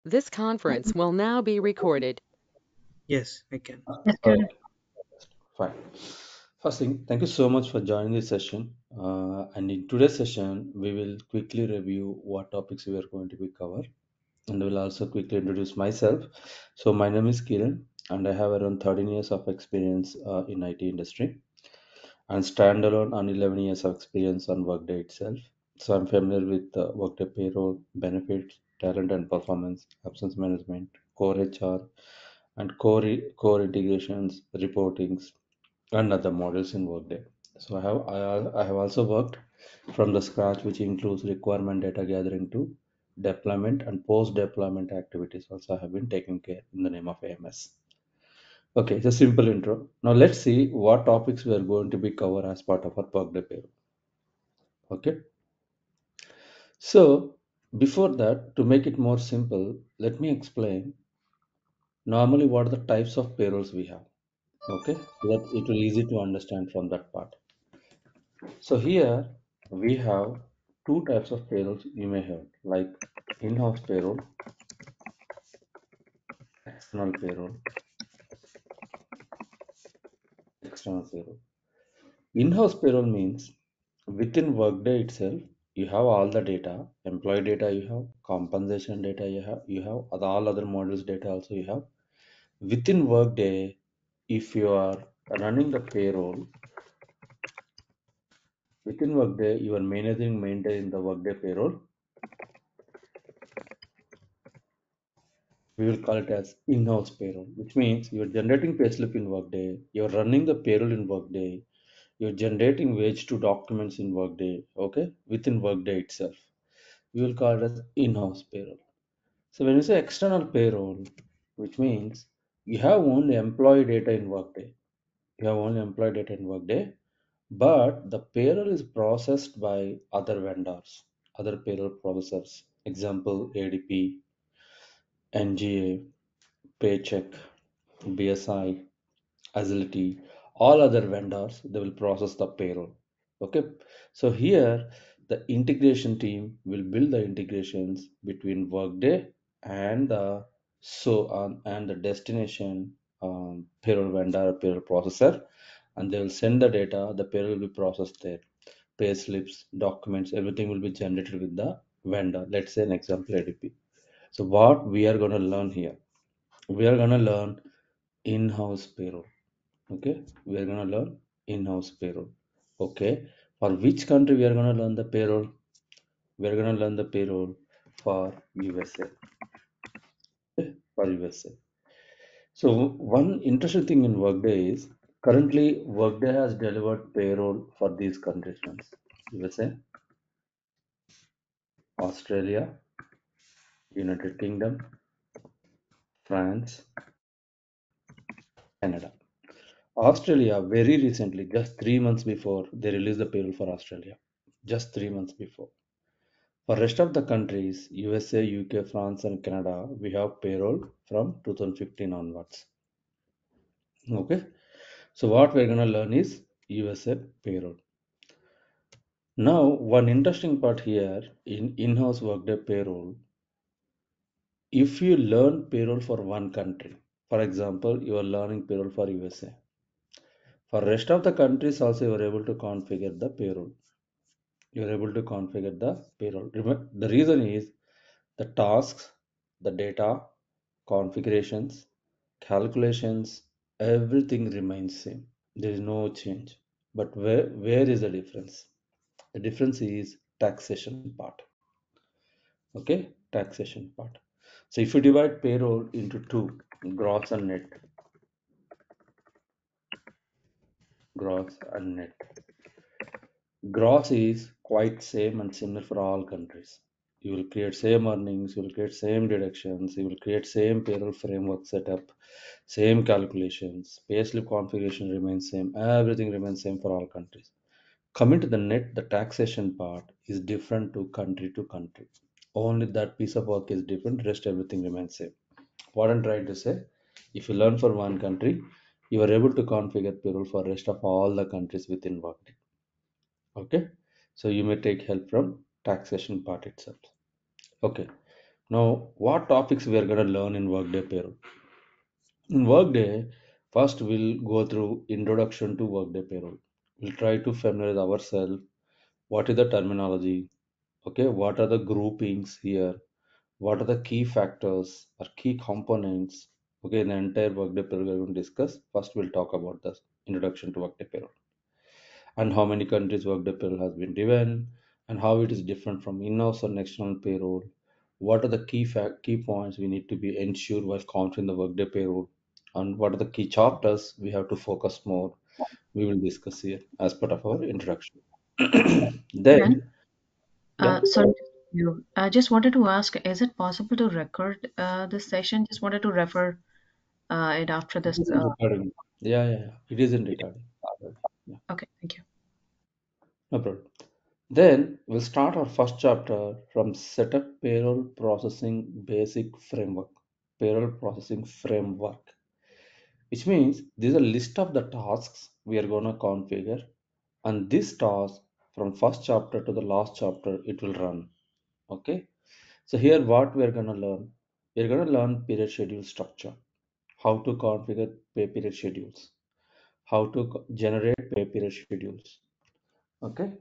This conference will now be recorded. Yes, I can. Yes, Okay, correct. fine. First thing, thank you so much for joining this session. And in today's session, we will quickly review what topics we are going to be cover, and I will also quickly introduce myself. So my name is Kiran, and I have around 13 years of experience in IT industry, and standalone and 11 years of experience on Workday itself. So I'm familiar with Workday payroll, benefits, talent and performance, absence management, core HR, and core integrations, reportings, and other models in Workday. So I have also worked from the scratch, which includes requirement data gathering to deployment and post deployment activities. Also, I have been taking care in the name of AMS. Okay, it's a simple intro. Now let's see what topics we are going to be cover as part of our Workday payroll. Okay, so before that, to make it more simple, let me explain normally what are the types of payrolls we have. Okay, so that it will easy to understand from that part. So here we have two types of payrolls you may have, like in-house payroll, external payroll, external payroll. In-house payroll means within Workday itself, you have all the data, employee data you have, compensation data you have all other modules data also you have. Within Workday, if you are running the payroll, within Workday, you are maintaining the Workday payroll. We will call it as in-house payroll, which means you're generating payslip in Workday, you're running the payroll in Workday, you're generating wage to documents in Workday, okay, within Workday itself. We will call it as in-house payroll. So when you say external payroll, which means you have only employee data in Workday, you have only employee data in Workday, but the payroll is processed by other vendors, other payroll processors. Example, ADP, NGA, Paycheck, BSI, Agility, all other vendors, they will process the payroll. Okay, so here the integration team will build the integrations between Workday and the and the destination payroll vendor, payroll processor, and they will send the data. The payroll will be processed there. Pay slips, documents, everything will be generated with the vendor. Let's say an example ADP. So what we are going to learn here, we are going to learn in-house payroll. Okay, we are going to learn in-house payroll. Okay, for which country we are going to learn the payroll? We are going to learn the payroll for USA. Okay, for USA. So one interesting thing in Workday is currently Workday has delivered payroll for these countries: ones. USA, Australia, United Kingdom, France, Canada. Australia very recently, just 3 months before, they released the payroll for Australia. Just 3 months before. For rest of the countries, USA, UK, France, and Canada, we have payroll from 2015 onwards. Okay, so what we're gonna learn is USA payroll. Now, one interesting part here in in-house Workday payroll, if you learn payroll for one country, for example, you are learning payroll for USA. For rest of the countries also you are able to configure the payroll. You are able to configure the payroll. The reason is the tasks, the data, configurations, calculations, everything remains same. There is no change. But where is the difference? The difference is taxation part. Okay, taxation part. So if you divide payroll into two, gross and net, gross and net. Gross is quite same and similar for all countries. You will create same earnings, you will create same deductions, you will create same payroll framework setup, same calculations, payslip configuration remains same, everything remains same for all countries. Coming to the net, the taxation part is different to country. Only that piece of work is different, rest everything remains same. What I'm trying to say, if you learn for one country, you are able to configure payroll for rest of all the countries within Workday. Okay, so you may take help from taxation part itself. Okay, Now, what topics we are going to learn in Workday Payroll? In Workday, first we'll go through introduction to Workday Payroll. We'll try to familiarize ourselves. What is the terminology? Okay, what are the groupings here? What are the key factors or key components? Okay, in the entire Workday Payroll we're going to discuss. First, we'll talk about the introduction to Workday Payroll and how many countries Workday Payroll has been driven and how it is different from in-house or external payroll. What are the key points we need to be ensured while counting the Workday Payroll, and what are the key chapters we have to focus more? We will discuss here as part of our introduction. Kiran, Then, yeah, sorry to stop you. I just wanted to ask, is it possible to record this session? Just wanted to refer it after it this. is in recording. Yeah. It is in recording. Yeah, Okay, thank you. no problem. Then we'll start our first chapter from setup payroll processing basic framework. Payroll processing framework, which means these are list of the tasks we are going to configure, and this task from first chapter to the last chapter it will run. Okay. So here what we are going to learn, we are going to learn period schedule structure, how to configure pay period schedules, how to generate pay period schedules, okay,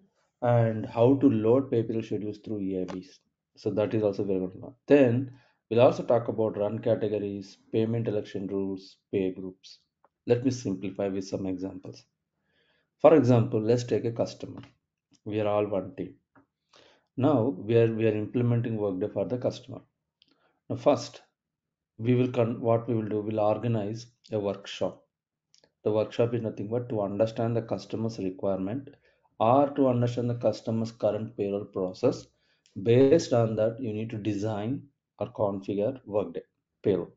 and how to load pay period schedules through EIBs. So that is also very good to know. Then we'll also talk about run categories, payment election rules, pay groups. Let me simplify with some examples. For example, let's take a customer. We are all one team. Now we are implementing Workday for the customer. Now first what we will do, we'll organize a workshop. The workshop is nothing but to understand the customer's requirement or to understand the customer's current payroll process. Based on that, you need to design or configure Workday payroll.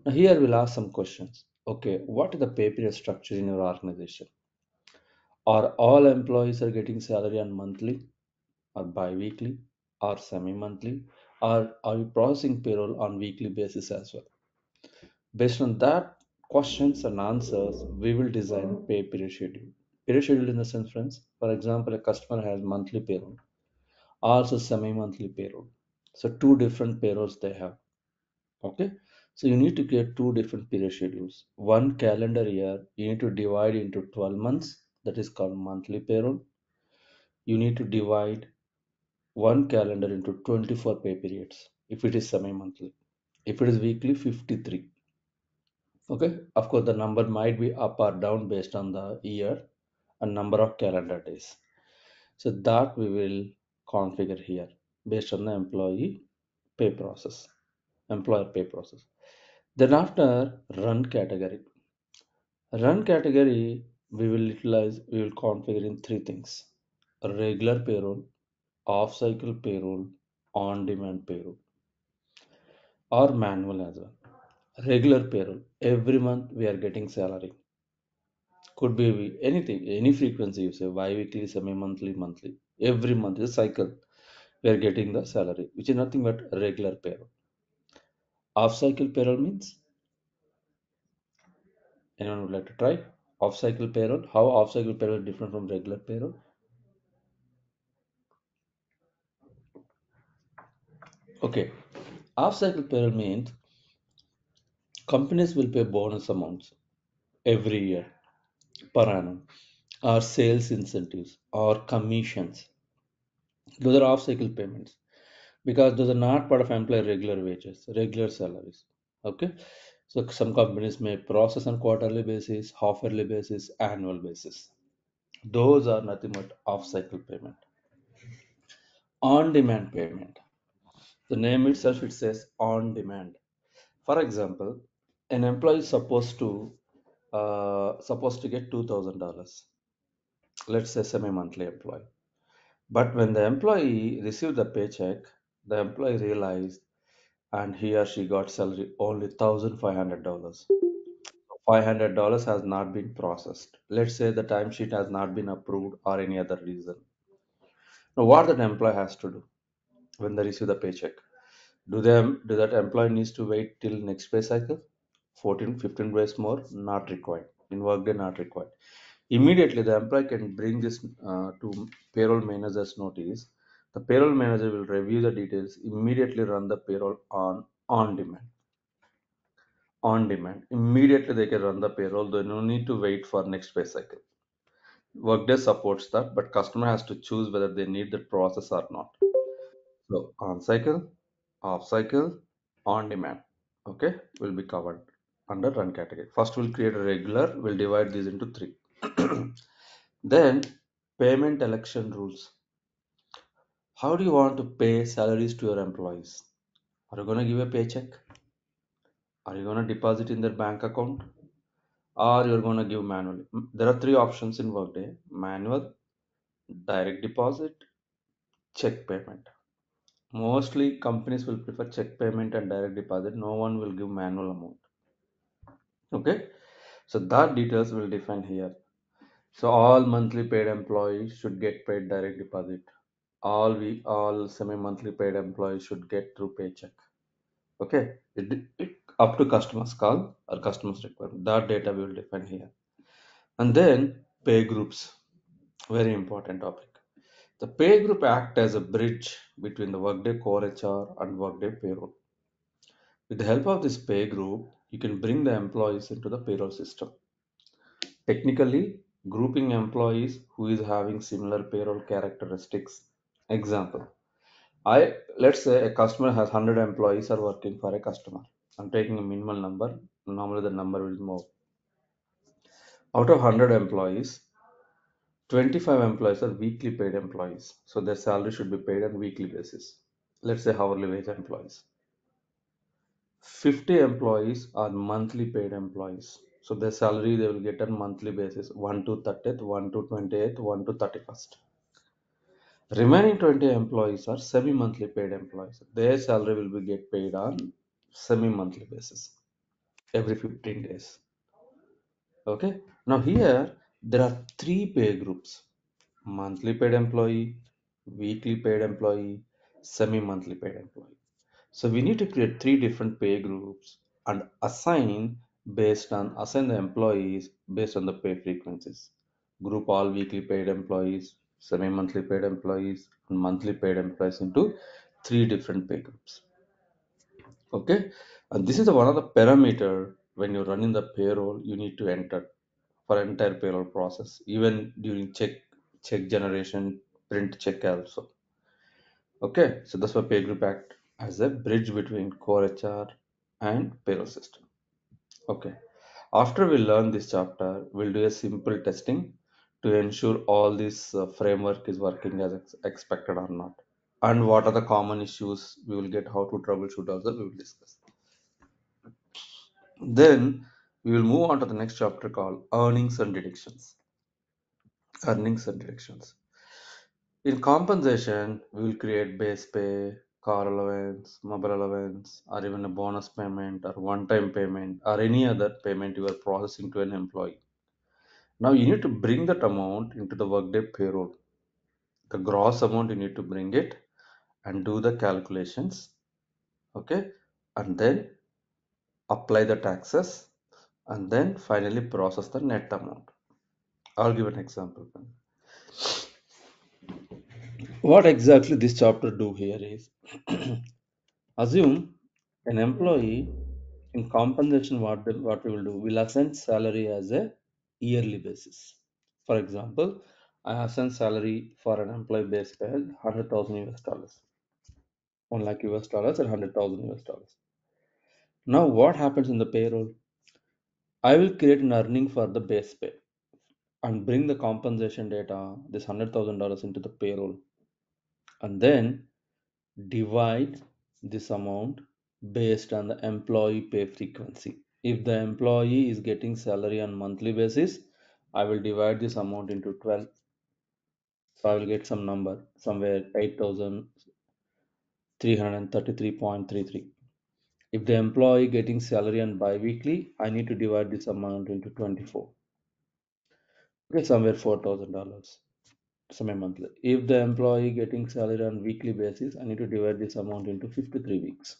Now, here we'll ask some questions. Okay, what is the pay period structure in your organization? Are all employees are getting salary on monthly or bi-weekly or semi-monthly? Or are you processing payroll on weekly basis as well? Based on that questions and answers, we will design a pay period schedule. Period schedule in the sense, friends, for example, a customer has monthly payroll, also semi-monthly payroll. So two different payrolls they have. Okay. So you need to create two different period schedules. One calendar year, you need to divide into 12 months, that is called monthly payroll. You need to divide one calendar into 24 pay periods if it is semi-monthly. If it is weekly, 53. Okay, of course, the number might be up or down based on the year and number of calendar days. So that we will configure here based on the pay process, employer pay process. Then after run category, we will configure in three things: regular payroll, off cycle payroll, on demand payroll, or manual as well. Regular payroll, every month we are getting salary. Could be anything, any frequency you say, bi-weekly, semi-monthly, monthly. Every month is a cycle. We are getting the salary, which is nothing but regular payroll. Off-cycle payroll means anyone would like to try? Off-cycle payroll. How off-cycle payroll is different from regular payroll? Okay. Off-cycle payroll means companies will pay bonus amounts every year per annum, or sales incentives, or commissions. Those are off-cycle payments, because those are not part of employee regular wages, regular salaries. Okay, so some companies may process on quarterly basis, half yearly basis, annual basis. Those are nothing but off cycle payment. On demand payment. The name itself it says on demand. For example, an employee is supposed to get $2,000. Let's say semi-monthly employee. But when the employee received the paycheck, the employee realized and he or she got salary only $1,500. $500 has not been processed. Let's say the timesheet has not been approved or any other reason. Now, what that employee has to do when they receive the paycheck? Do that employee needs to wait till next pay cycle? 14, 15 days more? Not required. In workday, not required. Immediately, the employee can bring this to payroll manager's notice The payroll manager will review the details, immediately run the payroll on demand. On demand. Immediately they can run the payroll. They no need to wait for next pay cycle. Workday supports that, but customer has to choose whether they need that process or not. So on cycle, off cycle, on demand. Okay, will be covered under run category. First, we'll create a regular. We'll divide these into three. Then payment election rules. How do you want to pay salaries to your employees? Are you going to give a paycheck? Are you going to deposit in their bank account? Or you're going to give manually? There are three options in Workday: manual, direct deposit, check payment. Mostly companies will prefer check payment and direct deposit. No one will give manual amount. Okay, so that details will define here. So all monthly paid employees should get paid direct deposit. All semi-monthly paid employees should get through paycheck. Okay, it up to customer's call or customer's requirement. That data we will define here. And then pay groups, very important topic. The pay group act as a bridge between the Workday core HR and Workday payroll. With the help of this pay group, you can bring the employees into the payroll system. Technically, grouping employees who is having similar payroll characteristics. Example, I let's say a customer has 100 employees are working for a customer. I'm taking a minimal number. Normally the number will be more. Out of 100 employees, 25 employees are weekly paid employees. So their salary should be paid on weekly basis. Let's say hourly wage employees. 50 employees are monthly paid employees. So their salary they will get on monthly basis 1 to 30th, 1 to 28th, 1 to 31st. Remaining 20 employees are semi-monthly paid employees. Their salary will be get paid on semi-monthly basis every 15 days. Okay. Now here there are three pay groups: monthly paid employee, weekly paid employee, semi-monthly paid employee. So we need to create three different pay groups and assign the employees based on the pay frequencies. Group all weekly paid employees, semi-monthly paid employees, and monthly paid employees into three different pay groups. Okay, and this is one of the parameter when you're running the payroll you need to enter for entire payroll process, even during check generation, print check also. Okay, so that's why pay group act as a bridge between core HR and payroll system. Okay, after we learn this chapter, we'll do a simple testing to ensure all this framework is working as expected or not. And what are the common issues we will get, how to troubleshoot also we will discuss. Then we will move on to the next chapter called earnings and deductions. Earnings and deductions. In compensation, we will create base pay, car allowance, mobile allowance, or even a bonus payment or one-time payment or any other payment you are processing to an employee. Now you need to bring that amount into the Workday payroll. The gross amount you need to bring it and do the calculations. Okay, and then apply the taxes and then finally process the net amount. I'll give an example. What exactly this chapter do here is assume an employee in compensation what we will do, we'll assign salary as a yearly basis. For example, I assign salary for an employee base pay 100,000 US dollars, 1 lakh US dollars and 100,000 US dollars. Now what happens in the payroll? I will create an earning for the base pay and bring the compensation data, this $100,000 into the payroll, and then divide this amount based on the employee pay frequency. If the employee is getting salary on monthly basis, I will divide this amount into 12. So I will get some number somewhere 8,333.33. If the employee getting salary on bi-weekly, I need to divide this amount into 24. Okay, somewhere $4,000 semi-monthly. If the employee getting salary on weekly basis, I need to divide this amount into 53 weeks.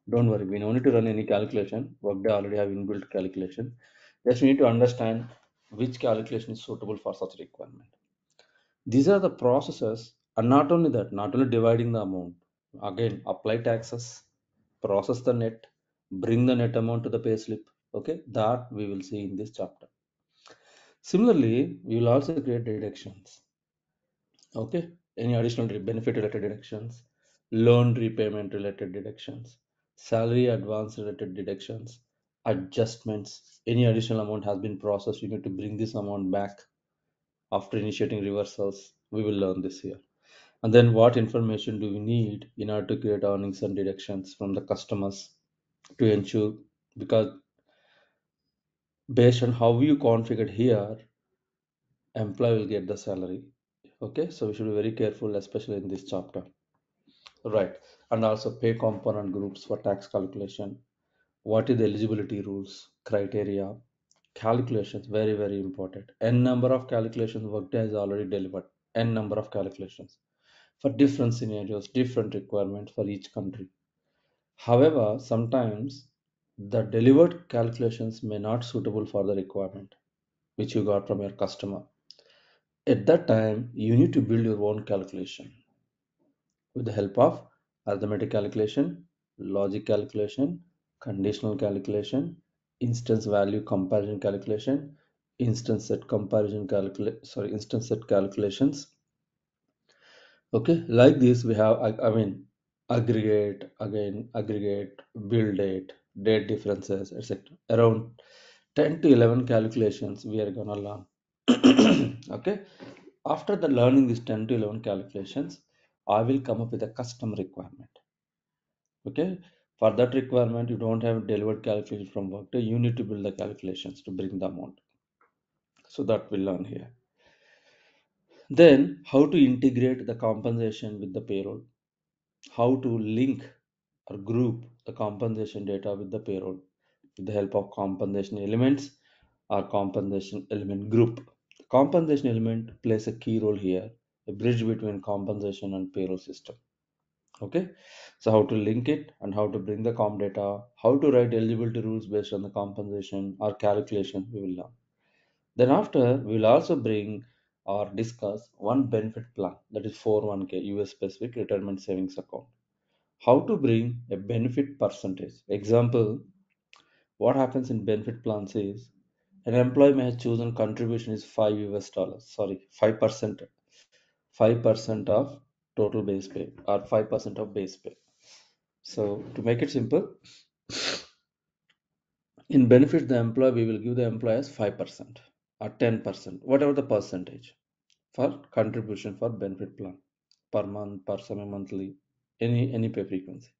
Don't worry, we don't need to run any calculation. Workday already have inbuilt calculation. Just we need to understand which calculation is suitable for such requirement. These are the processes And not only that, not only dividing the amount, again apply taxes, process the net, bring the net amount to the payslip. Okay, that we will see in this chapter. Similarly, we will also create deductions. Okay, any additional benefit related deductions, loan repayment related deductions, salary advance related deductions, adjustments. Any additional amount has been processed, you need to bring this amount back after initiating reversals. We will learn this here. And then what information do we need in order to create earnings and deductions from the customers to ensure, because based on how you configured here, employee will get the salary. Okay, so we should be very careful, especially in this chapter. Right. And also pay component groups for tax calculation. What is the eligibility rules, criteria, calculations, very, very important. N number of calculations Workday has already delivered. N number of calculations for different scenarios, different requirements for each country. However, sometimes the delivered calculations may not suitable for the requirement which you got from your customer. At that time, you need to build your own calculation with the help of arithmetic calculation, logic calculation, conditional calculation, instance value comparison calculation, instance set calculations. Okay, like this we have, I mean, aggregate, again, aggregate, bill date, date differences, etc. Around 10 to 11 calculations we are gonna learn. Okay, after the learning these 10 to 11 calculations, I will come up with a custom requirement. Okay, for that requirement, you don't have delivered calculation from Workday, you need to build the calculations to bring the amount. So that we'll learn here. Then, how to integrate the compensation with the payroll, how to link or group the compensation data with the payroll with the help of compensation elements or compensation element group. Compensation element plays a key role here, a bridge between compensation and payroll system. Okay, so how to link it and how to bring the comp data, how to write eligibility rules based on the compensation or calculation, we will learn. Then after, we will also bring or discuss one benefit plan, that is 401k US specific retirement savings account. How to bring a benefit percentage. Example, what happens in benefit plans is an employee may have chosen contribution is 5 US dollars, sorry, 5%, 5% of total base pay or 5% of base pay. So to make it simple, in benefit the employee, we will give the employers 5% or 10%, whatever the percentage for contribution for benefit plan per month, per semi monthly, any pay frequency.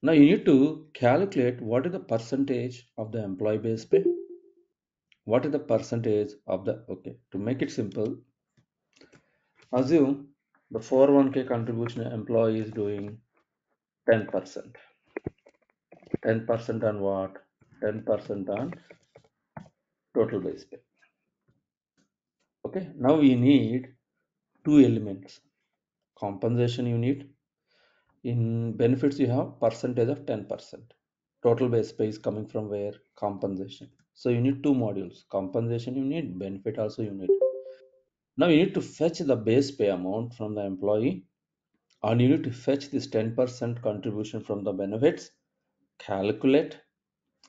Now you need to calculate what is the percentage of the employee base pay, what is the percentage of the, okay, to make it simple, assume the 401k contribution employee is doing 10%. 10% on what? 10% on total base pay. Okay, now we need two elements. Compensation you need. In benefits you have percentage of 10%. Total base pay is coming from where? Compensation. So you need two modules. Compensation you need, benefit also you need. Now you need to fetch the base pay amount from the employee and you need to fetch this 10% contribution from the benefits, calculate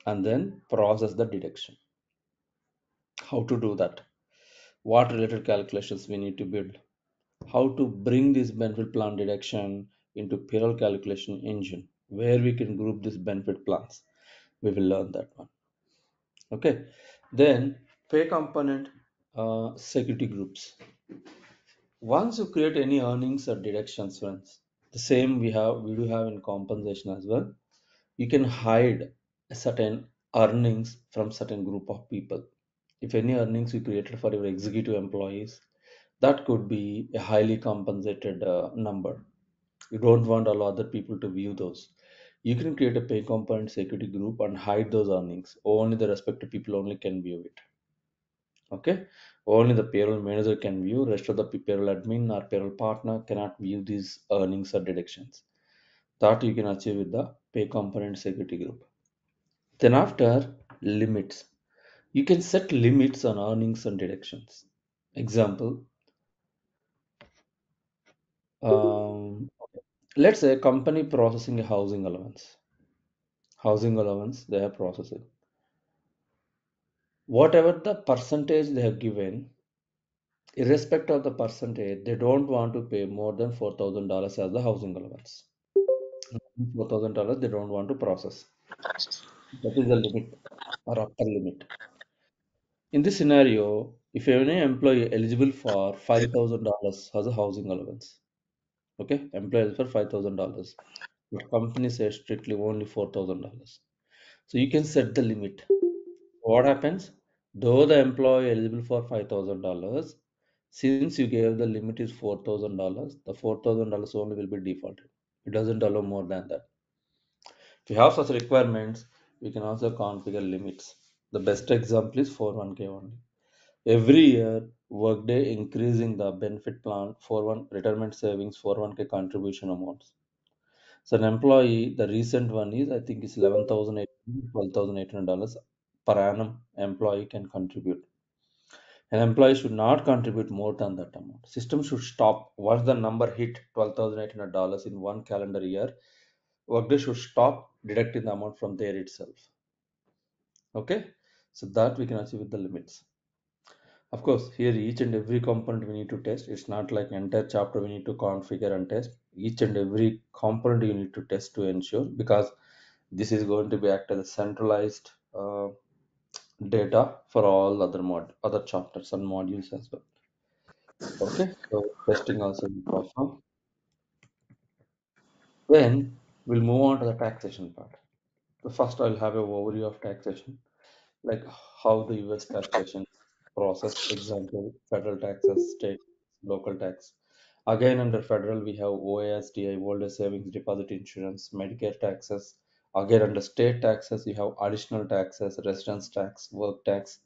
and then process the deduction. How to do that? What related calculations we need to build? How to bring this benefit plan deduction into payroll calculation engine where we can group these benefit plans. We will learn that one. Okay, then pay component security groups. Once you create any earnings or deductions, friends, the same we do have in compensation as well. You can hide a certain earnings from certain group of people. If any earnings you created for your executive employees, that could be a highly compensated number. You don't want all other people to view those. You can create a pay component security group and hide those earnings. Only the respective people only can view it. Okay, only the payroll manager can view. Rest of the payroll admin or payroll partner cannot view these earnings or deductions. That you can achieve with the pay component security group. Then after, limits. You can set limits on earnings and deductions. Example, Okay. Let's say company processing a housing allowance they are processing. Whatever the percentage they have given, irrespective of the percentage, they don't want to pay more than $4,000 as the housing allowance. $4,000 they don't want to process. That is the limit or upper limit. In this scenario, if any employee eligible for $5,000 as a housing allowance, okay, employee for $5,000, but company says strictly only $4,000. So you can set the limit. What happens? Though the employee eligible for $5,000, since you gave the limit is $4,000, the $4,000 only will be defaulted. It doesn't allow more than that. If you have such requirements, we can also configure limits. The best example is 401k only. Every year, Workday increasing the benefit plan for one retirement savings 401k contribution amounts. So an employee, the recent one is I think is 11,800, $12,800 per annum employee can contribute. An employee should not contribute more than that amount. System should stop once the number hit $12,800 in one calendar year. Workday should stop deducting the amount from there itself. Okay, so that we can achieve with the limits. Of course, here each and every component we need to test. It's not like entire chapter we need to configure and test. Each and every component you need to test to ensure because this is going to be act as a centralized data for all other chapters and modules as well. Okay, so testing also will perform. Then we'll move on to the taxation part. So first I'll have a overview of taxation, like how the US taxation process, example, federal taxes, state, local tax. Again, under federal, we have OASDI, Old Age Savings Deposit Insurance, Medicare taxes. Again, under state taxes, you have additional taxes, residence tax, work tax,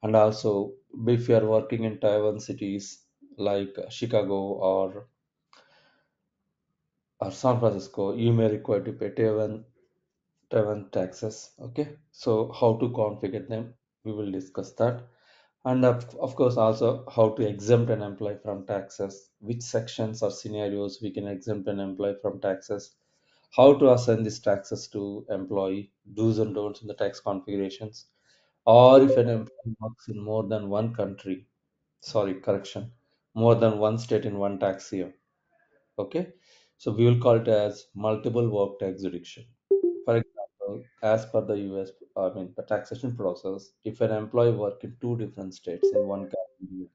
and also if you are working in Taiwan cities like Chicago or San Francisco, you may require to pay Taiwan taxes. Okay, so how to configure them, we will discuss that. And of course, also how to exempt an employee from taxes, which sections or scenarios we can exempt an employee from taxes, how to assign these taxes to employee, do's and don'ts in the tax configurations, or if an employee works in more than one country, sorry, correction, more than one state in one tax year. Okay, so we will call it as multiple work tax jurisdiction. For example, as per the US, I mean the taxation process, if an employee work in two different states in one calendar year,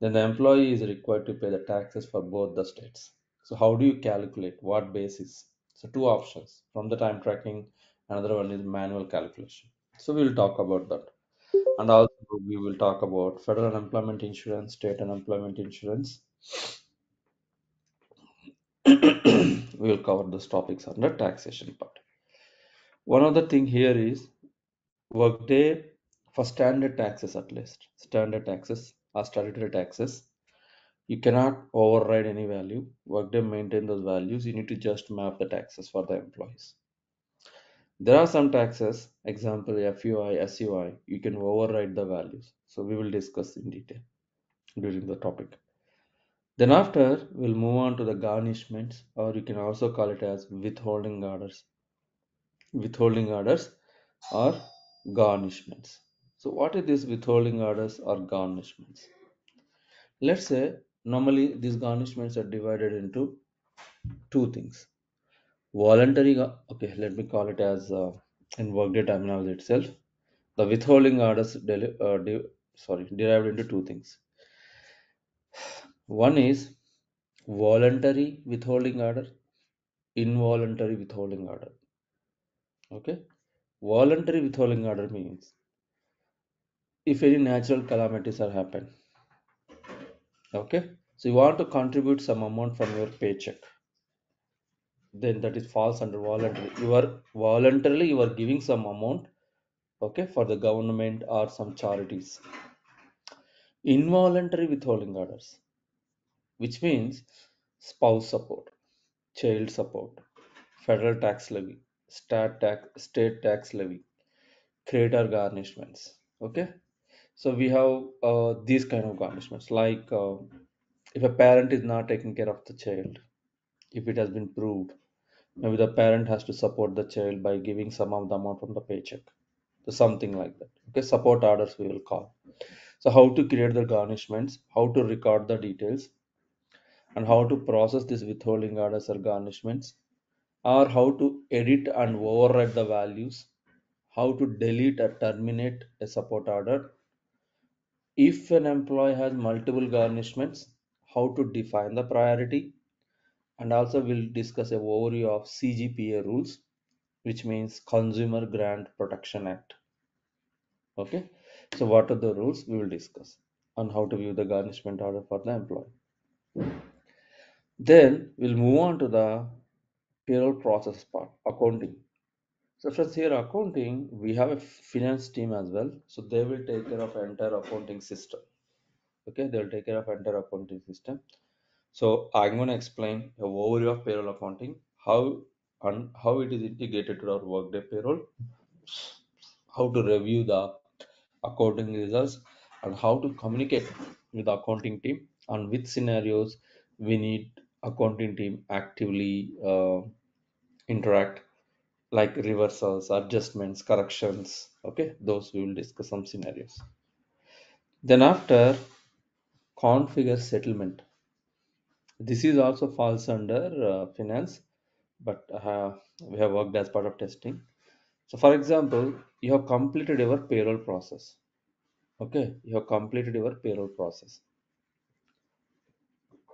then the employee is required to pay the taxes for both the states. So how do you calculate? What basis? So two options from the time tracking, another one is manual calculation. So we will talk about that. And also we will talk about federal unemployment insurance, state unemployment insurance. We will cover those topics under taxation part. One other thing here is Workday for standard taxes at least. Standard taxes or statutory taxes. You cannot override any value. Workday maintain those values. You need to just map the taxes for the employees. There are some taxes, example FUI, SUI, you can override the values. So we will discuss in detail during the topic. Then after we'll move on to the garnishments, or you can also call it as withholding orders. Withholding orders or garnishments. So what are these withholding orders or garnishments? Let's say normally these garnishments are divided into two things. Okay, let me call it as in Workday terminology itself. The withholding orders derived into two things. One is voluntary withholding order, involuntary withholding order. Okay, voluntary withholding order means if any natural calamities are happen. Okay, so you want to contribute some amount from your paycheck, then that is falls under voluntary. You are voluntarily you are giving some amount, okay, for the government or some charities. Involuntary withholding orders, which means spouse support, child support, federal tax levy, state tax levy, creditor garnishments. Okay, so we have these kind of garnishments like If a parent is not taking care of the child, if it has been proved, maybe the parent has to support the child by giving some of the amount from the paycheck. So something like that. Okay, support orders we will call. So how to create the garnishments, how to record the details, and how to process these withholding orders or garnishments, or how to edit and override the values, how to delete or terminate a support order. If an employee has multiple garnishments, how to define the priority, and also we'll discuss an overview of CGPA rules, which means Consumer Grant Protection Act. Okay, so what are the rules we will discuss on how to view the garnishment order for the employee. Then we'll move on to the payroll process part, accounting. So friends, here accounting, we have a finance team as well. So they will take care of entire accounting system. Okay, they will take care of entire accounting system. So I'm going to explain a overview of payroll accounting, how and how it is integrated to our Workday payroll, how to review the accounting results, and how to communicate with the accounting team, and which scenarios we need accounting team actively interact, like reversals, adjustments, corrections. Okay, those we will discuss some scenarios. Then after, configure settlement. This is also falls under finance, but we have worked as part of testing. So for example, you have completed your payroll process. Okay, you have completed your payroll process.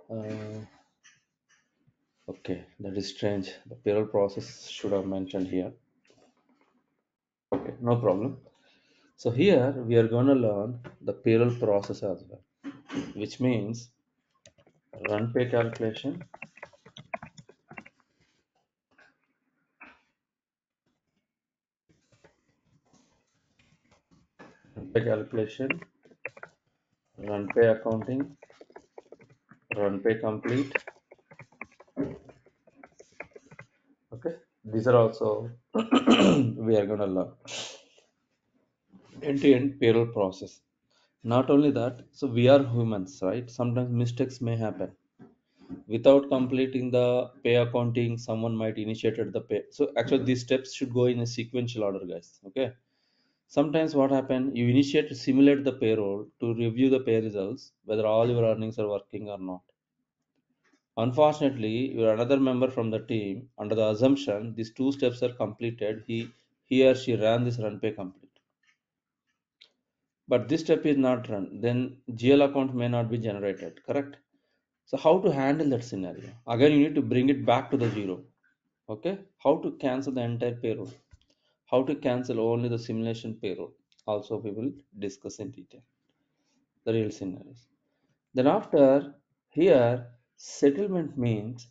uh, okay, that is strange, the payroll process should have mentioned here. Okay, no problem. So here we are going to learn the payroll process as well, which means run pay calculation, run pay calculation, run pay accounting, run pay complete. Okay, these are also we are going to learn end-to-end payroll process. Not only that, so we are humans, right? Sometimes mistakes may happen. Without completing the pay accounting, someone might initiated the pay. So actually, these steps should go in a sequential order, guys. Okay. Sometimes what happen, you initiate simulate the payroll to review the pay results, whether all your earnings are working or not. Unfortunately, you're another member from the team. Under the assumption these two steps are completed, he or she ran this run pay complete. But this step is not run, then GL account may not be generated, correct? So how to handle that scenario? Again, you need to bring it back to the zero. Okay, how to cancel the entire payroll? How to cancel only the simulation payroll? Also, we will discuss in detail the real scenarios. Then after, here settlement means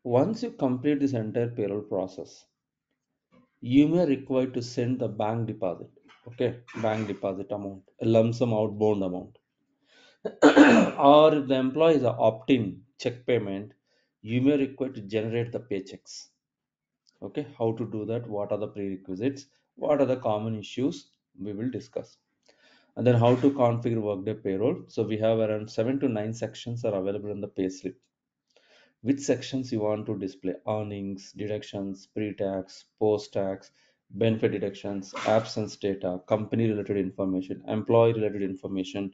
once you complete this entire payroll process, you may require to send the bank deposit. Okay, bank deposit amount, a lump sum outbound amount. Or if the employees are opt-in check payment, you may require to generate the paychecks. Okay, how to do that? What are the prerequisites? What are the common issues? We will discuss. And then how to configure Workday payroll. So we have around 7 to 9 sections are available in the payslip. Which sections you want to display: earnings, deductions, pre-tax, post-tax, benefit deductions, absence data, company related information, employee related information.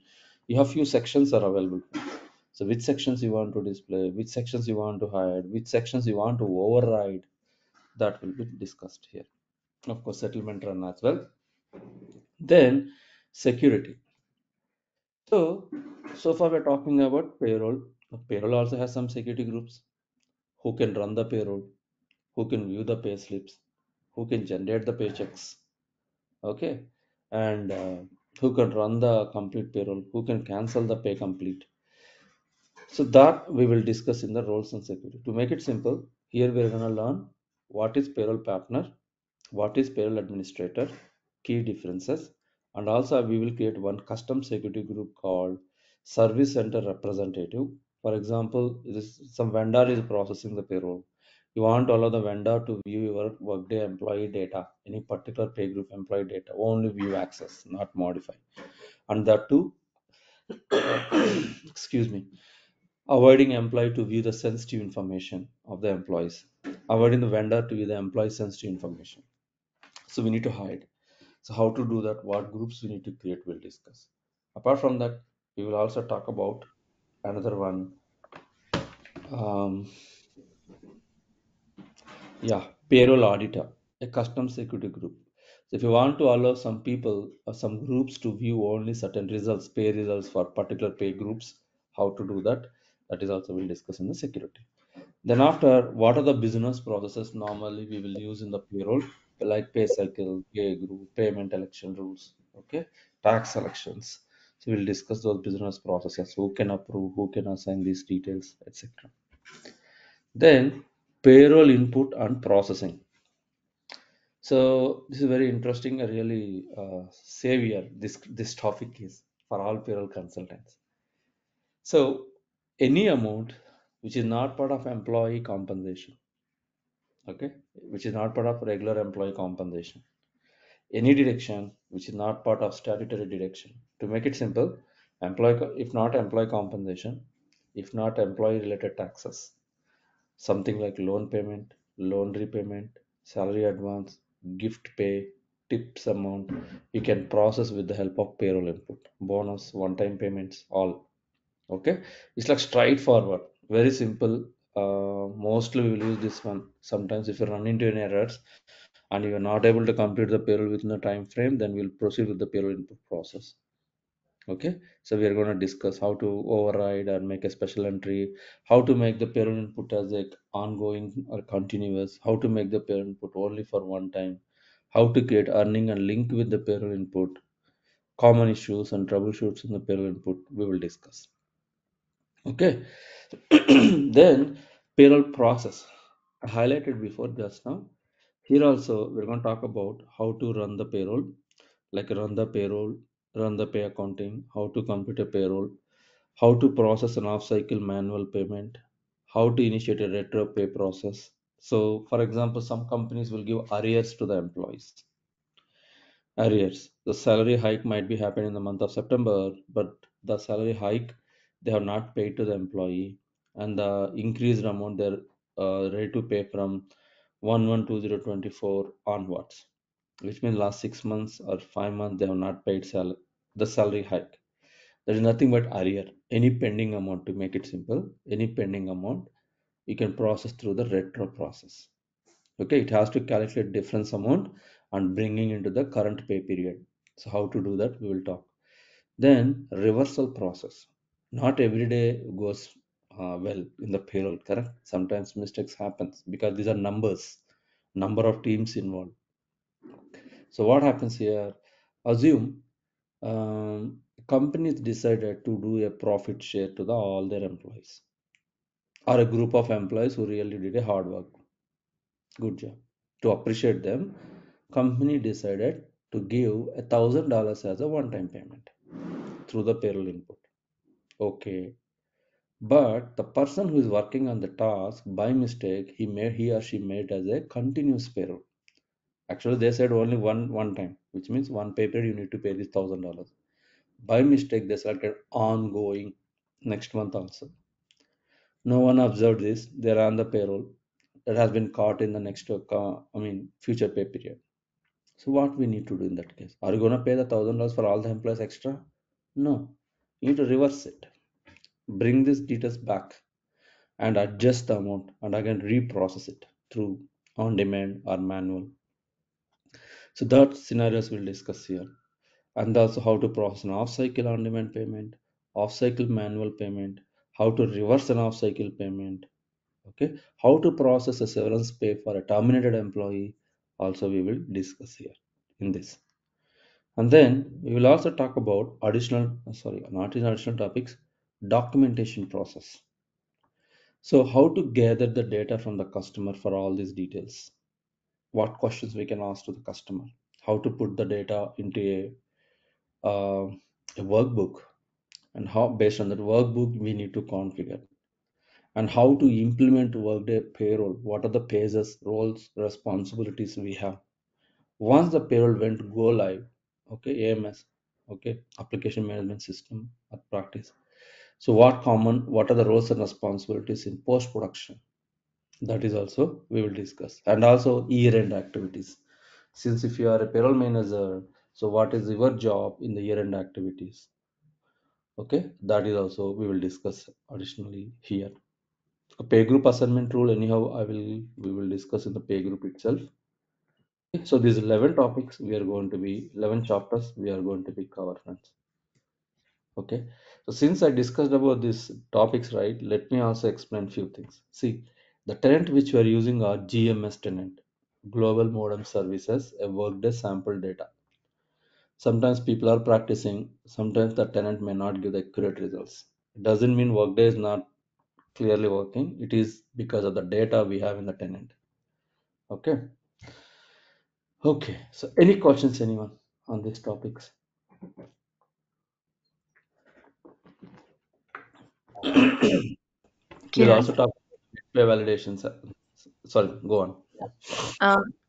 You have few sections are available. So which sections you want to display, which sections you want to hide, which sections you want to override, that will be discussed here. Of course, settlement run as well. Then security. So far we're talking about payroll. Payroll also has some security groups. Who can run the payroll, who can view the pay slips, who can generate the paychecks. Okay, and who can run the complete payroll, who can cancel the pay complete. So that we will discuss in the roles and security. To make it simple, here we are going to learn what is payroll partner, what is payroll administrator, key differences, and also we will create one custom security group called service center representative. For example, some vendor is processing the payroll. You want to allow the vendor to view your Workday employee data, any particular pay group employee data, only view access, not modify. And that too, Excuse me. Avoiding employee to view the sensitive information of the employees. Avoiding the vendor to view the employee sensitive information. So we need to hide. So how to do that? What groups we need to create? We'll discuss. Apart from that, we will also talk about another one. Um, Yeah, payroll auditor, a custom security group. So if you want to allow some people or some groups to view only certain results, pay results for particular pay groups, how to do that? That is also we'll discuss in the security. Then after, what are the business processes normally we will use in the payroll, like pay cycle, pay group, payment election rules, okay, tax selections. So we'll discuss those business processes, who can approve, who can assign these details, etc. Then payroll input and processing. So this is very interesting, a really savior. This topic is for all payroll consultants. So any amount which is not part of employee compensation, okay, which is not part of regular employee compensation, any deduction which is not part of statutory deduction. To make it simple, if not employee compensation, if not employee related taxes, something like loan payment, loan repayment, salary advance, gift pay, tips amount, you can process with the help of payroll input, bonus, one-time payments, all. Okay, it's like straightforward, very simple. Mostly we will use this one. Sometimes if you run into any errors and you are not able to complete the payroll within the time frame, then we'll proceed with the payroll input process. Okay, so we are going to discuss how to override or make a special entry, how to make the payroll input as a ongoing or continuous, how to make the payroll input only for one time, how to create earning and link with the payroll input, common issues and troubleshoots in the payroll input. We will discuss. Okay, then payroll process. I highlighted before just now. Here also we're going to talk about how to run the payroll, like run the payroll, run the pay accounting, how to complete a payroll, how to process an off-cycle manual payment, how to initiate a retro pay process. So, for example, some companies will give arrears to the employees. Arrears. The salary hike might be happening in the month of September, but the salary hike they have not paid to the employee, and the increased amount they're ready to pay from 1/1/2024 onwards, which means last 6 months or 5 months they have not paid the salary hike. There is nothing but arrear. Any pending amount, to make it simple, any pending amount you can process through the retro process. Okay, it has to calculate difference amount and bringing into the current pay period. So how to do that we will talk. Then reversal process. Not every day goes well in the payroll, correct? Sometimes mistakes happens because these are numbers, number of teams involved. So what happens here? Assume companies decided to do a profit share to all their employees or a group of employees who really did a hard work, good job. To appreciate them, company decided to give $1,000 as a one-time payment through the payroll input. Okay, but the person who is working on the task by mistake, he or she made as a continuous payroll. Actually, they said only one time, which means one pay period you need to pay this $1,000. By mistake, they selected ongoing next month also. No one observed this. They're on the payroll that has been caught in the next, future pay period. So what we need to do in that case? Are you going to pay the $1,000 for all the employees extra? No. You need to reverse it. Bring these details back and adjust the amount and again reprocess it through on demand or manual. So that scenarios we'll discuss here. And also how to process an off-cycle on-demand payment, off-cycle manual payment, how to reverse an off-cycle payment, okay, how to process a severance pay for a terminated employee. Also, we will discuss here in this. And then we will also talk about not in additional topics, documentation process. So, how to gather the data from the customer for all these details? What questions we can ask to the customer? How to put the data into a workbook, and how based on that workbook we need to configure, and how to implement Workday payroll. What are the phases, roles, responsibilities we have once the payroll went go live? Okay, AMS. Okay, application management system at practice. So what are the roles and responsibilities in post production? That is also we will discuss. And also year end activities. Since if you are a payroll manager, so what is your job in the year end activities? Okay, that is also we will discuss additionally here. A pay group assignment rule, anyhow, we will discuss in the pay group itself. Okay, so these 11 topics we are going to be 11 chapters we are going to be cover, friends. Okay, so since I discussed about these topics, right, let me also explain few things. See, the tenant which we are using are GMS tenant, Global Modem Services, a Workday sample data. Sometimes people are practicing, sometimes the tenant may not give the accurate results. It doesn't mean Workday is not clearly working. It is because of the data we have in the tenant. Okay. Okay. So any questions, anyone on these topics? We'll Kiran. also talk about validations. Sorry, go on.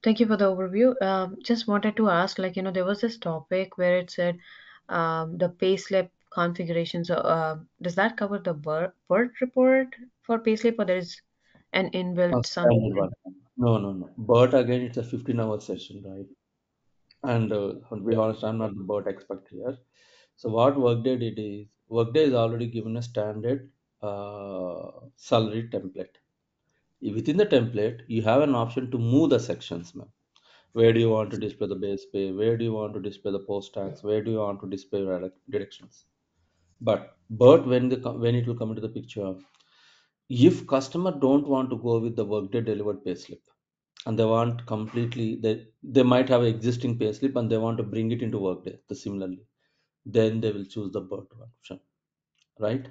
Thank you for the overview. Just wanted to ask, like, there was this topic where it said the payslip configuration. So, does that cover the birth report for payslip, or there is an inbuilt something? Standard one. No, no, no. But again, it's a 15-hour session, right? And to be honest, I'm not the BERT expert here. So what Workday did is Workday is already given a standard salary template. Within the template, you have an option to move the sections, ma'am. Where do you want to display the base pay? Where do you want to display the post tax? Where do you want to display deductions? But when it will come into the picture, if customer don't want to go with the Workday delivered payslip, and they want completely they might have an existing payslip and they want to bring it into Workday the similarly, then they will choose the bird option, right?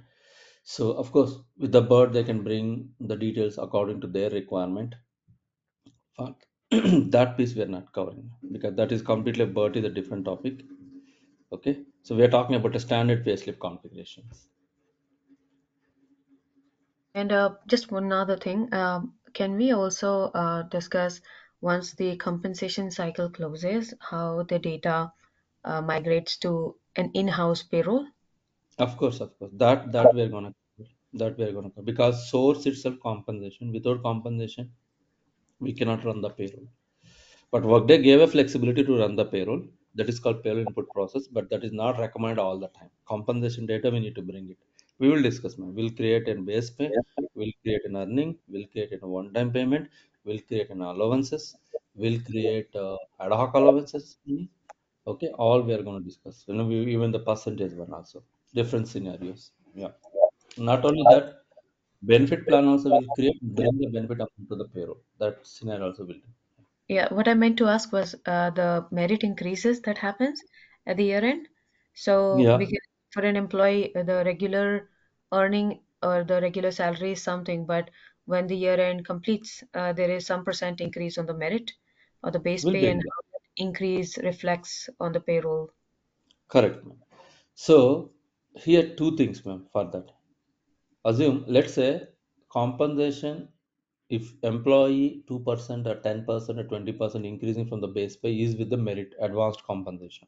So of course with the bird they can bring the details according to their requirement. But that piece we are not covering because that is completely bird is a different topic. Okay, so we are talking about a standard payslip configurations. And just one other thing, can we also discuss once the compensation cycle closes, how the data migrates to an in-house payroll? Of course that we are gonna cover. That we are gonna cover because source itself compensation, without compensation we cannot run the payroll. But Workday gave a flexibility to run the payroll. That is called payroll input process, but that is not recommended all the time. Compensation data we need to bring it. We will discuss, man. We'll create a base pay. We'll create an earning. We'll create a one-time payment. We'll create an allowances. We'll create ad hoc allowances. Okay, all we are going to discuss. Even the percentage one also. Different scenarios. Yeah. Not only that, benefit plan also will create bring the benefit up to the payroll. That scenario also will do. Yeah, what I meant to ask was the merit increases that happens at the year end. So Yeah, we can, for an employee, the regular earning or the regular salary is something, but when the year end completes, there is some percent increase on the merit or the base will pay, bring and that. how that increase reflects on the payroll. Correct, ma'am. So here two things, ma'am, for that. Assume, let's say compensation if employee 2% or 10% or 20% increasing from the base pay is with the merit advanced compensation.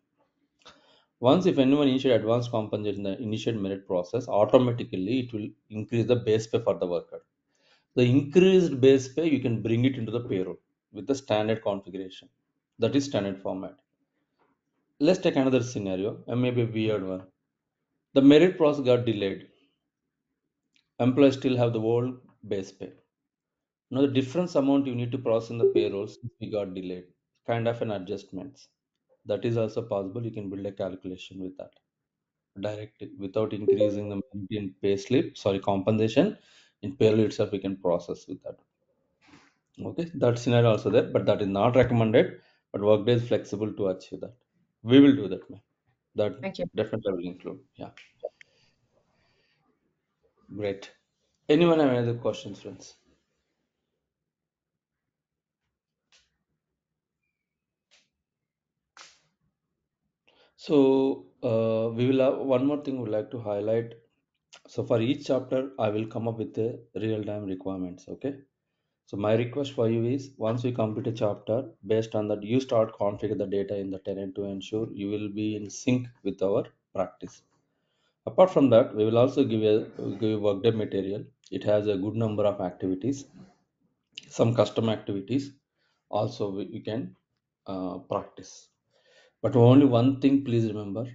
Once if anyone initiate advanced compensation, the initiate merit process, automatically it will increase the base pay for the worker. The increased base pay you can bring it into the payroll with the standard configuration. That is standard format. Let's take another scenario, and maybe a weird one. The merit process got delayed. Employees still have the old base pay. Now the difference amount you need to process in the payroll since we got delayed. Kind of an adjustments. That is also possible. You can build a calculation with that. Direct without increasing the merit in pay slip, sorry, compensation. In payroll itself, we can process with that. Okay, that scenario also there, but that is not recommended. But Workday is flexible to achieve that. We will do that, man. That Thank you. definitely will include. Yeah, great. Anyone have any other questions, friends? So we will have one more thing we'd like to highlight. So for each chapter, I will come up with the real-time requirements. Okay. So my request for you is once we complete a chapter, based on that, you start configure the data in the tenant to ensure you will be in sync with our practice. Apart from that, we will also give you workday material. It has a good number of activities, some custom activities. Also, we can practice. But only one thing, please remember.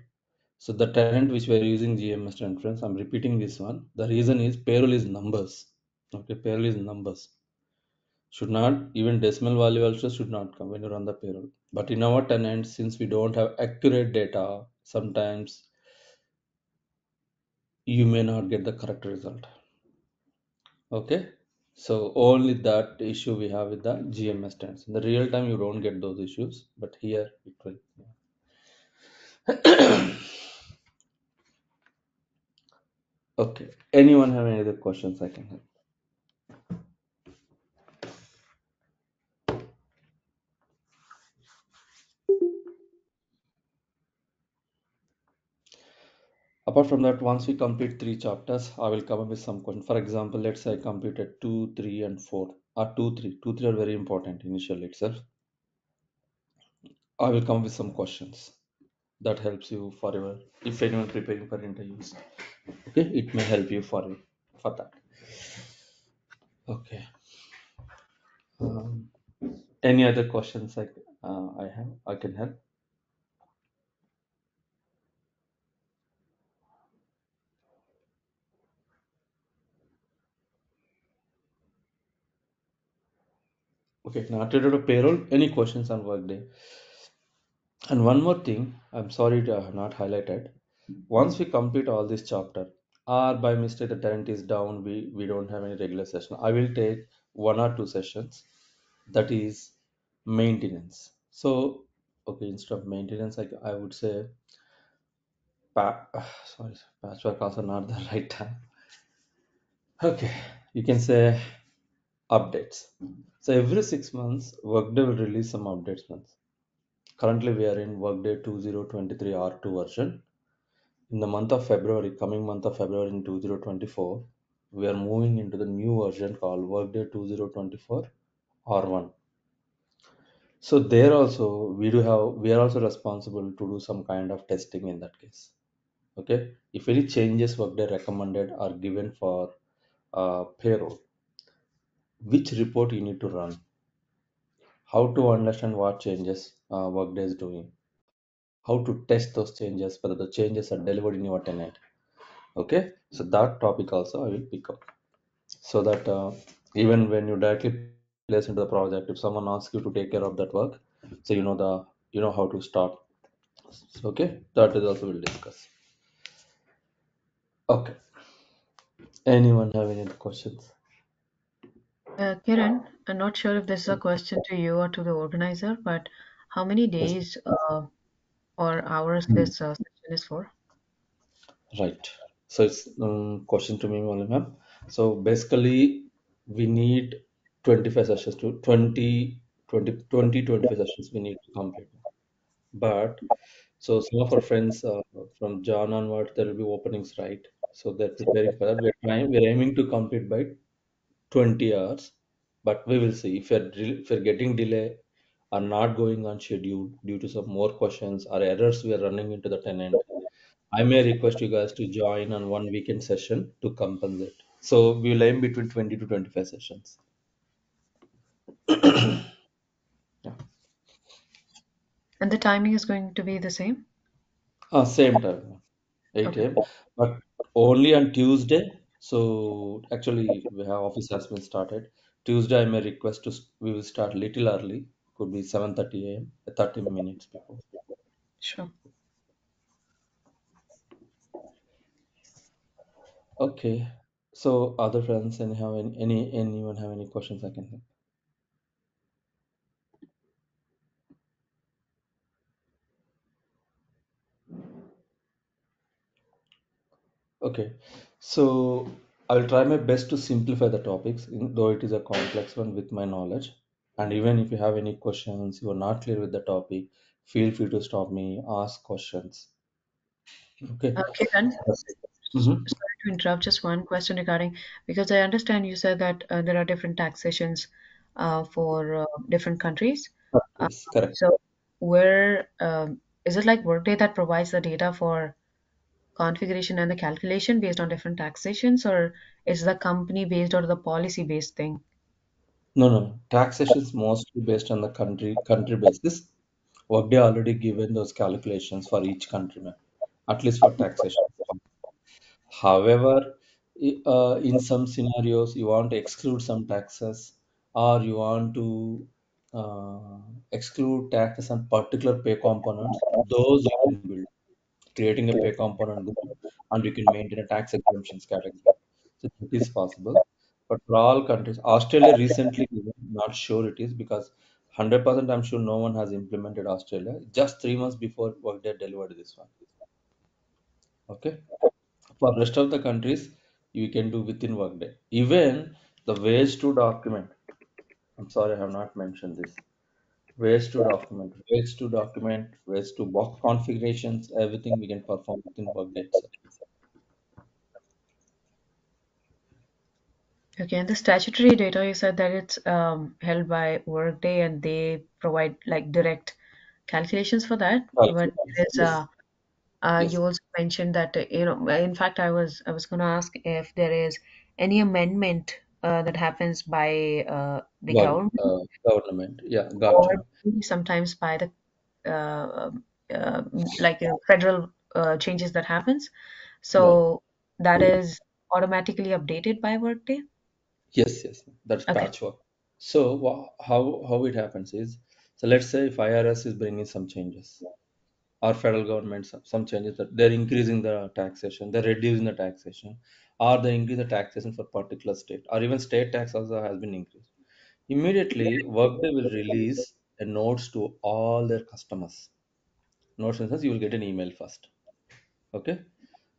So the tenant which we are using GMS reference, I'm repeating this one. The reason is payroll is numbers. Okay, payroll is numbers. Should not even decimal value also should not come when you run the payroll. But in our tenant, since we don't have accurate data, sometimes you may not get the correct result. Okay, so only that issue we have with the GMS tenants. In the real time, you don't get those issues, but here it will. Okay. Anyone have any other questions I can help? Apart from that, once we complete three chapters, I will come up with some questions. For example, let's say I completed 2, 3, and 4. Or 2, 3. 2, 3 are very important initially itself. I will come with some questions that helps you for your, if anyone preparing for interviews. Okay, it may help you for that. Okay. Um, any other questions I have I can help? Okay, now to payroll. Any questions on workday? And one more thing, I'm sorry to have not highlighted. Once we complete all this chapter, or by mistake the talent is down, we don't have any regular session. I will take 1 or 2 sessions. That is maintenance. So, okay, instead of maintenance, I would say, sorry, patchwork also not the right time. Okay, you can say updates. So every 6 months, Workday will release some updates. Once. Currently, we are in Workday 2023 R2 version. In the month of February, coming month of February in 2024, we are moving into the new version called Workday 2024 R1. So there also we are also responsible to do some kind of testing in that case. Okay, if any changes Workday recommended are given for payroll, which report you need to run, how to understand what changes Workday is doing, how to test those changes, whether the changes are delivered in your tenant. Okay, so that topic also I will pick up. So that even when you directly place into the project, if someone asks you to take care of that work, so you know how to start. So, okay, that is also we'll discuss. Okay, anyone have any other questions? Kiran, I'm not sure if this is a question to you or to the organizer, but how many Yes. days or hours Hmm. this session is for? Right. So it's question to me only, ma'am. So basically we need 25 sessions to 25 sessions we need to complete. But so some of our friends from Jan onward, there will be openings, right? So they're preparing for that. We're aiming to complete by 20 hours, but we will see if you're getting delay or not going on schedule due to some more questions or errors we are running into the tenant. I may request you guys to join on one weekend session to compensate. So we'll aim between 20 to 25 sessions. Yeah. And the timing is going to be the same? Same time, 8 Okay, a.m. But only on Tuesday. So actually, we have office has been started. Tuesday, I may request we will start little early. Could be 7:30 a.m. 30 minutes before. sure. Okay. So other friends, anyone have any questions I can help? Okay, so I'll try my best to simplify the topics, though it is a complex one with my knowledge. And even if you have any questions, you are not clear with the topic, feel free to stop me, ask questions. Okay. Kiran, Mm-hmm. to interrupt, just one question regarding, because I understand you said that there are different taxations for different countries. Uh, Yes, correct. so where is it like Workday that provides the data for configuration and the calculation based on different taxations, or is the company based or the policy based thing? No, no, no. Taxation is mostly based on the country basis. Workday already given those calculations for each country, ma'am, at least for taxation. However, in some scenarios, you want to exclude some taxes, or you want to uh, exclude taxes on particular pay components. Those you can build, creating a pay component group, and you can maintain a tax exemptions category. So it is possible. But for all countries, Australia recently, not sure it is because 100% I'm sure no one has implemented Australia. Just 3 months before Workday delivered this one. Okay. For rest of the countries, you can do within Workday. Even the ways to document. I'm sorry, I have not mentioned this. Ways to box configurations, everything we can perform within Workday itself. Okay, and the statutory data, you said that it's held by Workday and they provide like direct calculations for that. But Calculations. there's Yes, you yes. also mentioned that in fact, I was going to ask if there is any amendment that happens by the government Government. Yeah, got or you. maybe sometimes by the uh, uh, like federal changes that happens. Right. So that is automatically updated by Workday. Yes, yes. That's Okay. patchwork. So how it happens is, so let's say if IRS is bringing some changes, or federal government some changes that they're increasing the taxation, they're reducing the taxation, or they increase the taxation for particular state, or even state tax also has been increased. Immediately, Workday will release a notes to all their customers. Notes in the sense you will get an email first. Okay.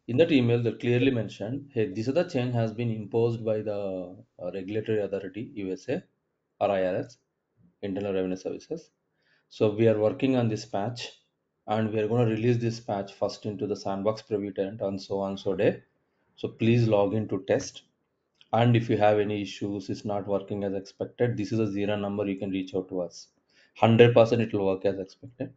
In that email, they clearly mentioned, hey, this other change has been imposed by the regulatory authority, USA or IRS, Internal Revenue Services. So we are working on this patch, and we are going to release this patch first into the sandbox preview tenant on so on so day. So please log in to test. And if you have any issues, it's not working as expected, this is a zero number you can reach out to us. 100% it will work as expected,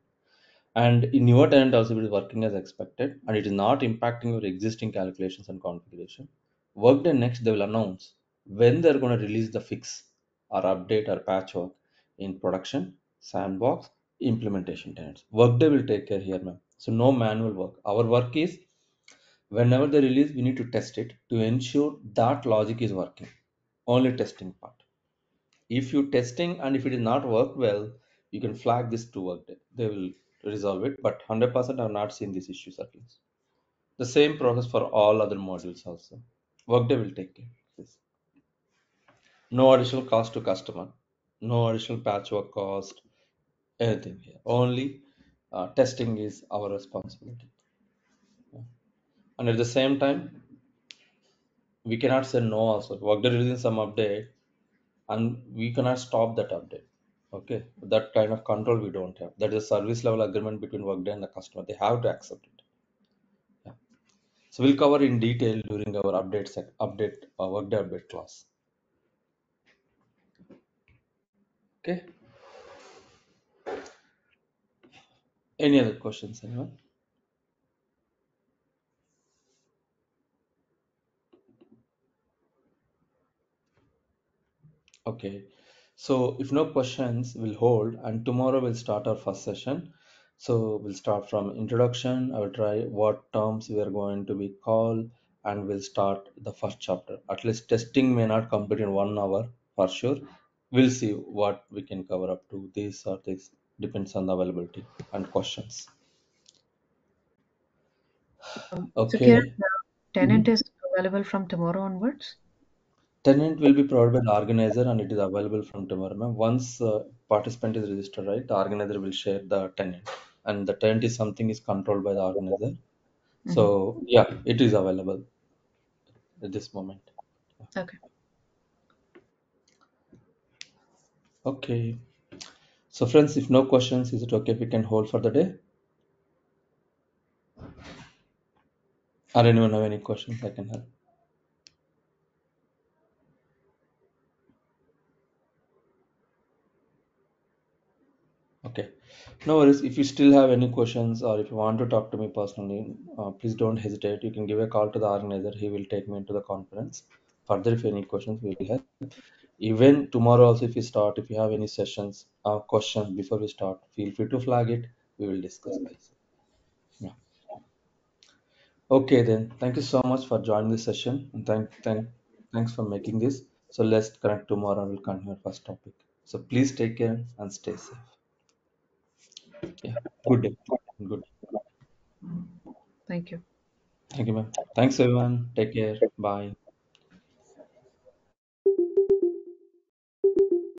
and in your tenant also it is working as expected, and it is not impacting your existing calculations and configuration. Workday next they will announce when they're going to release the fix or update or patchwork in production, sandbox, implementation tenants. Workday will take care here, ma'am. So no manual work. Our work is whenever they release, we need to test it to ensure that logic is working. Only testing part. If you testing and if it is not worked well, you can flag this to Workday. They will resolve it, but 100% I have not seen these issues at least. The same process for all other modules also. Workday will take care of this. No additional cost to customer, no additional patchwork cost, anything here. Only testing is our responsibility. And at the same time, we cannot say no also. Workday releasing some update, and we cannot stop that update. Okay, that kind of control we don't have. That is a service level agreement between Workday and the customer. They have to accept it. Yeah. So we'll cover in detail during our update Workday update class. Okay. Any other questions, anyone? Okay. So if no questions, we'll hold, and tomorrow we'll start our first session. So we'll start from introduction. I will try what terms we are going to be called, and we'll start the first chapter. At least testing may not complete in 1 hour for sure. We'll see what we can cover up to this or this. Depends on the availability and questions. So Kiran, Okay. tenant is available from tomorrow onwards? Tenant will be provided by the organizer and it is available from tomorrow, ma'am. Once participant is registered, right, the organizer will share the tenant. And the tenant is something is controlled by the organizer. Hmm. So yeah, it is available at this moment. Okay. Okay. So friends, if no questions, is it okay if we can hold for the day? Or anyone have any questions I can help? Okay. No worries. If you still have any questions or if you want to talk to me personally, please don't hesitate. You can give a call to the organizer. He will take me into the conference. Further, if any questions, we will help. Even tomorrow, also, if you start, if you have any sessions, questions before we start, feel free to flag it. We will discuss, guys. Yeah. Okay, then. Thank you so much for joining this session, and thanks for making this. So let's connect tomorrow. We'll continue our first topic. So please take care and stay safe. Yeah. Good day. Good. Thank you. Thank you, ma'am. Thanks, everyone. Take care. Bye.